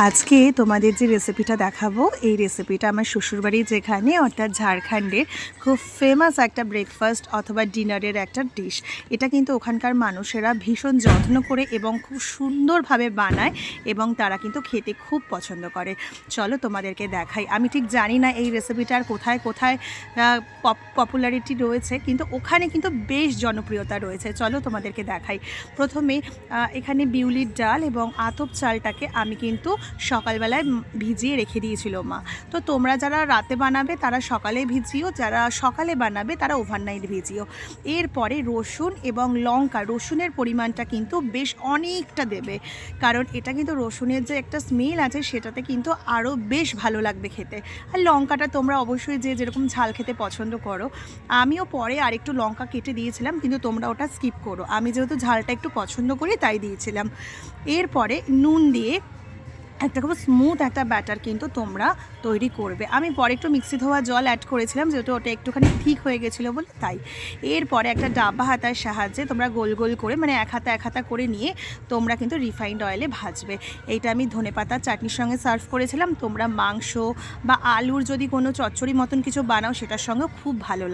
আজকে তোমাদের যে রেসিপিটা দেখাবো এই রেসিপিটা আমার শ্বশুরবাড়ি যেখানে অর্থাৎ ঝাড়খণ্ডের খুব ফেমাস একটা ব্রেকফাস্ট অথবা ডিনারের একটা ডিশ। এটা কিন্তু ওখানকার মানুষেরা ভীষণ যত্ন করে এবং খুব সুন্দরভাবে বানায় এবং তারা কিন্তু খেতে খুব পছন্দ করে। চলো তোমাদেরকে দেখাই। আমি ঠিক জানি না এই রেসিপিটার কোথায় কোথায় পপুলারিটি রয়েছে, কিন্তু ওখানে কিন্তু বেশ জনপ্রিয়তা রয়েছে। চলো তোমাদেরকে দেখাই। প্রথমে এখানে বিউলির ডাল এবং আতপ চালটাকে আমি কিন্তু সকালবেলায় ভিজিয়ে রেখে দিয়েছিল মা। তো তোমরা যারা রাতে বানাবে তারা সকালে ভিজিও, যারা সকালে বানাবে তারা ওভারনাইট ভিজিও। এরপরে রসুন এবং লঙ্কা, রসুনের পরিমাণটা কিন্তু বেশ অনেকটা দেবে, কারণ এটা কিন্তু রসুনের যে একটা স্মেল আছে সেটাতে কিন্তু আরও বেশ ভালো লাগবে খেতে। আর লঙ্কাটা তোমরা অবশ্যই যে যেরকম ঝাল খেতে পছন্দ করো, আমিও পরে আরেকটু লঙ্কা কেটে দিয়েছিলাম, কিন্তু তোমরা ওটা স্কিপ করো। আমি যেহেতু ঝালটা একটু পছন্দ করি তাই দিয়েছিলাম। এরপরে নুন দিয়ে একটা খুব স্মুথ একটা ব্যাটার কিন্তু তোমরা তৈরি করবে। আমি পরে একটু মিক্সি ধোয়া জল অ্যাড করেছিলাম, যেহেতু ওটা একটুখানি ঠিক হয়ে গেছিলো বলে তাই। এরপরে একটা ডাব্বা হাতার সাহায্যে তোমরা গোল গোল করে, মানে এক হাতা করে নিয়ে তোমরা কিন্তু রিফাইন্ড অয়েলে ভাজবে। এইটা আমি ধনেপাতার চাটনির সঙ্গে সার্ভ করেছিলাম। তোমরা মাংস বা আলুর যদি কোনো চচ্চড়ি মতন কিছু বানাও সেটার সঙ্গেও খুব ভালো লাগে।